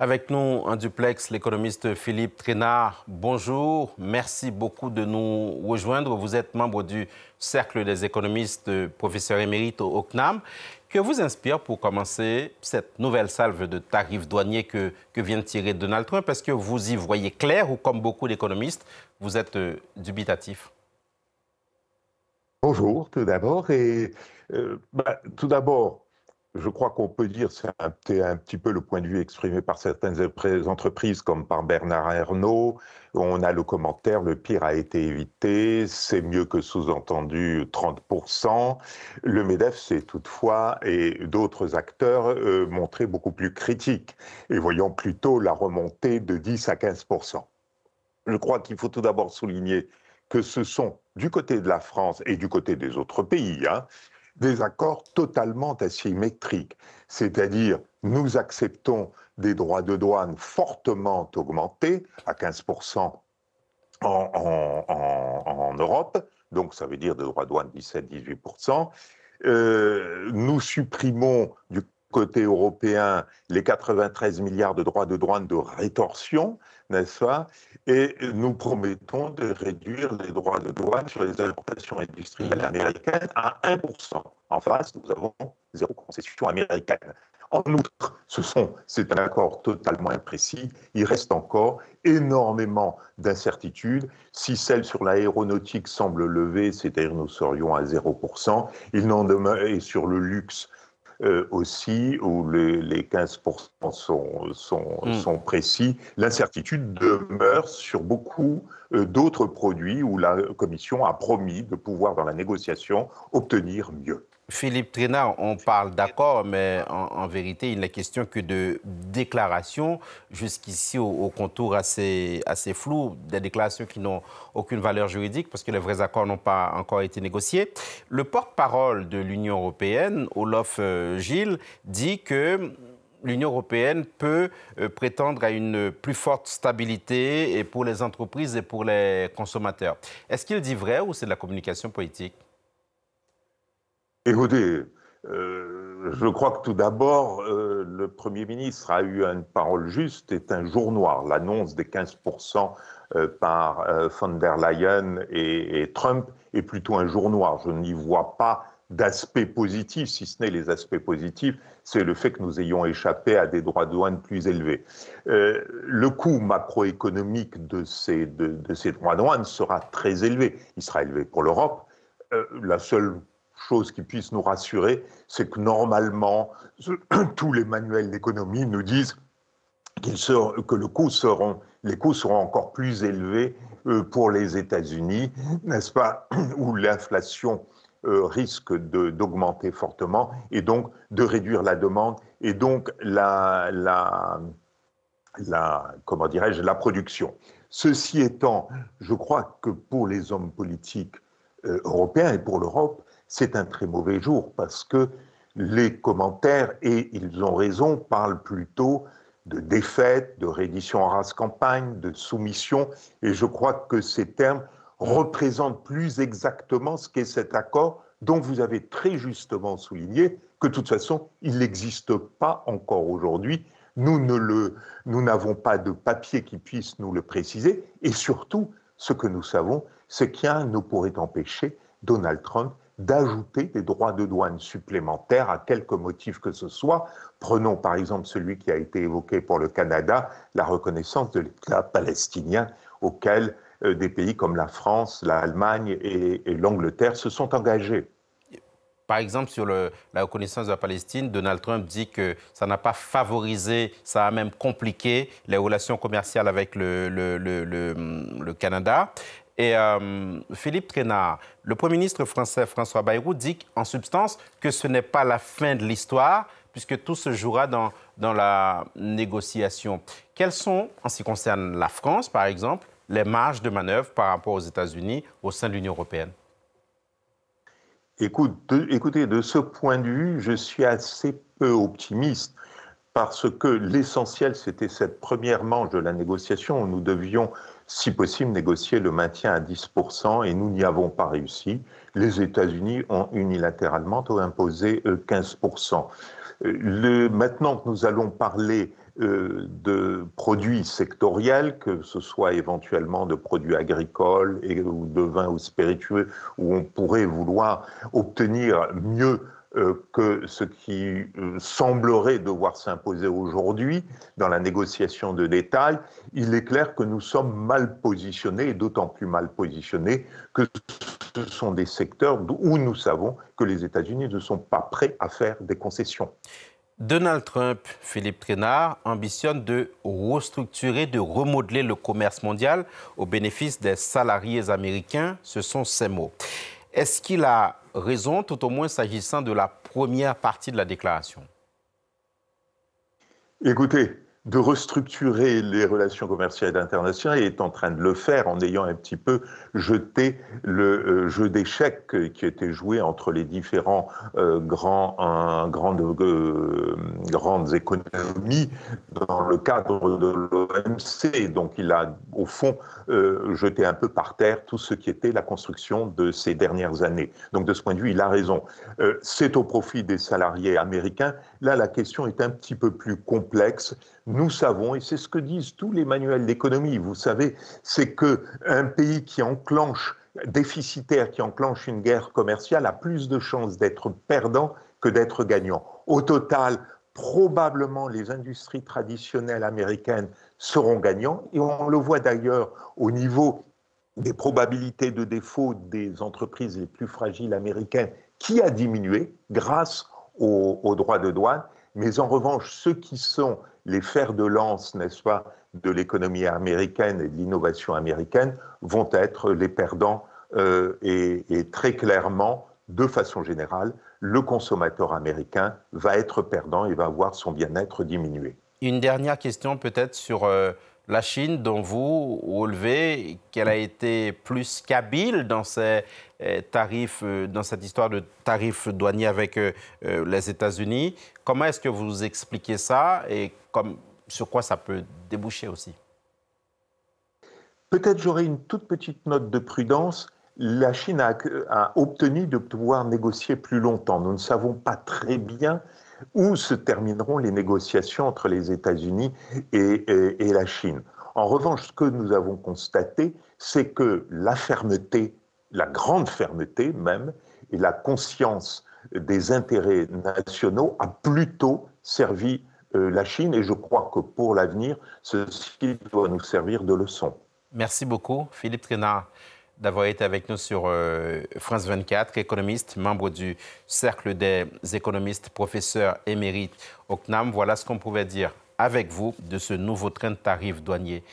Avec nous en duplex, l'économiste Philippe Trénard. Bonjour, merci beaucoup de nous rejoindre. Vous êtes membre du Cercle des économistes, professeur émérite au CNAM. Que vous inspire pour commencer cette nouvelle salve de tarifs douaniers que vient de tirer Donald Trump? Est-ce que vous y voyez clair ou comme beaucoup d'économistes, vous êtes dubitatif? Bonjour, tout d'abord. Tout d'abord, je crois qu'on peut dire, c'est un petit peu le point de vue exprimé par certaines entreprises, comme par Bernard Arnault. On a le commentaire, le pire a été évité, c'est mieux que sous-entendu 30%. Le MEDEF s'est toutefois, et d'autres acteurs, montré beaucoup plus critiques, et voyant plutôt la remontée de 10 à 15%. Je crois qu'il faut tout d'abord souligner que ce sont, du côté de la France et du côté des autres pays, des accords totalement asymétriques. C'est-à-dire, nous acceptons des droits de douane fortement augmentés, à 15% en Europe, donc ça veut dire des droits de douane 17-18%. Nous supprimons du côté européen les 93 milliards de droits de douane de rétorsion, n'est-ce pas? Et nous promettons de réduire les droits de douane sur les importations industrielles américaines à 1%. En face, nous avons zéro concession américaine. En outre, c'est un accord totalement imprécis. Il reste encore énormément d'incertitudes. Si celle sur l'aéronautique semble levée, c'est-à-dire nous serions à 0%, il n'en demeure, et sur le luxe aussi, où les 15% sont précis, l'incertitude demeure sur beaucoup d'autres produits où la Commission a promis de pouvoir, dans la négociation, obtenir mieux. Philippe Trénard, on parle d'accord, mais en vérité, il n'est question que de déclarations, jusqu'ici au contour assez flou, des déclarations qui n'ont aucune valeur juridique parce que les vrais accords n'ont pas encore été négociés. Le porte-parole de l'Union européenne, Olof Gilles, dit que l'Union européenne peut prétendre à une plus forte stabilité et pour les entreprises et pour les consommateurs. Est-ce qu'il dit vrai ou c'est de la communication politique? Écoutez, je crois que tout d'abord, le Premier ministre a eu une parole juste, est un jour noir. L'annonce des 15% par von der Leyen et Trump est plutôt un jour noir. Je n'y vois pas d'aspect positif, si ce n'est les aspects positifs, c'est le fait que nous ayons échappé à des droits de douane plus élevés. Le coût macroéconomique de ces droits de douane sera très élevé. Il sera élevé pour l'Europe. La seule chose qui puisse nous rassurer, c'est que normalement, tous les manuels d'économie nous disent que les coûts seront encore plus élevés pour les États-Unis, n'est-ce pas, où l'inflation risque d'augmenter fortement et donc de réduire la demande et donc comment dirais-je, la production. Ceci étant, je crois que pour les hommes politiques européens et pour l'Europe, c'est un très mauvais jour parce que les commentaires, et ils ont raison, parlent plutôt de défaite, de reddition en race campagne, de soumission, et je crois que ces termes représentent plus exactement ce qu'est cet accord dont vous avez très justement souligné que de toute façon, il n'existe pas encore aujourd'hui. Nous n'avons pas de papier qui puisse nous le préciser, et surtout, ce que nous savons, c'est qu'un ne pourrait empêcher Donald Trump d'ajouter des droits de douane supplémentaires à quelque motif que ce soit. Prenons par exemple celui qui a été évoqué pour le Canada, la reconnaissance de l'État palestinien auquel des pays comme la France, l'Allemagne et l'Angleterre se sont engagés. Par exemple, sur la reconnaissance de la Palestine, Donald Trump dit que ça n'a pas favorisé, ça a même compliqué les relations commerciales avec le Canada. Et Philippe Trénard, le Premier ministre français François Bayrou dit en substance que ce n'est pas la fin de l'histoire puisque tout se jouera dans la négociation. Quelles sont, en ce qui concerne la France, par exemple, les marges de manœuvre par rapport aux États-Unis au sein de l'Union européenne? Écoutez, de ce point de vue, je suis assez peu optimiste parce que l'essentiel, c'était cette première manche de la négociation où nous devions, si possible, négocier le maintien à 10% et nous n'y avons pas réussi. Les États-Unis ont unilatéralement imposé 15%. Maintenant que nous allons parler de produits sectoriels, que ce soit éventuellement de produits agricoles ou de vins ou spiritueux, où on pourrait vouloir obtenir mieux que ce qui semblerait devoir s'imposer aujourd'hui dans la négociation de détail, il est clair que nous sommes mal positionnés, et d'autant plus mal positionnés que ce sont des secteurs où nous savons que les États-Unis ne sont pas prêts à faire des concessions. Donald Trump, Philippe Trainard, ambitionne de restructurer, de remodeler le commerce mondial au bénéfice des salariés américains. Ce sont ses mots. Est-ce qu'il a raison, tout au moins s'agissant de la première partie de la déclaration? Écoutez, de restructurer les relations commerciales internationales, il est en train de le faire en ayant un petit peu jeté le jeu d'échecs qui était joué entre les différents grandes économies dans le cadre de l'OMC. Donc il a au fond jeté un peu par terre tout ce qui était la construction de ces dernières années. Donc de ce point de vue, il a raison. C'est au profit des salariés américains. Là, la question est un petit peu plus complexe. Nous savons, et c'est ce que disent tous les manuels d'économie, vous savez, c'est qu'un pays qui enclenche, déficitaire, qui enclenche une guerre commerciale a plus de chances d'être perdant que d'être gagnant. Au total, probablement les industries traditionnelles américaines seront gagnants, et on le voit d'ailleurs au niveau des probabilités de défaut des entreprises les plus fragiles américaines qui a diminué grâce aux droits de douane. Mais en revanche, ceux qui sont les fers de lance, n'est-ce pas, de l'économie américaine et de l'innovation américaine vont être les perdants et très clairement, de façon générale, le consommateur américain va être perdant et va voir son bien-être diminuer. Une dernière question peut-être sur la Chine, dont vous relevez qu'elle a été plus qu'habile dans ses tarifs, dans cette histoire de tarifs douaniers avec les États-Unis. Comment est-ce que vous expliquez ça et sur quoi ça peut déboucher aussi? Peut-être j'aurais une toute petite note de prudence. La Chine a obtenu de pouvoir négocier plus longtemps. Nous ne savons pas très bien où se termineront les négociations entre les États-Unis et la Chine. En revanche, ce que nous avons constaté, c'est que la fermeté, la grande fermeté même, et la conscience des intérêts nationaux a plutôt servi la Chine, et je crois que pour l'avenir, ceci doit nous servir de leçon. Merci beaucoup, Philippe Trainard, d'avoir été avec nous sur France 24, économiste, membre du Cercle des économistes, professeur émérite au CNAM. Voilà ce qu'on pouvait dire avec vous de ce nouveau train de tarifs douaniers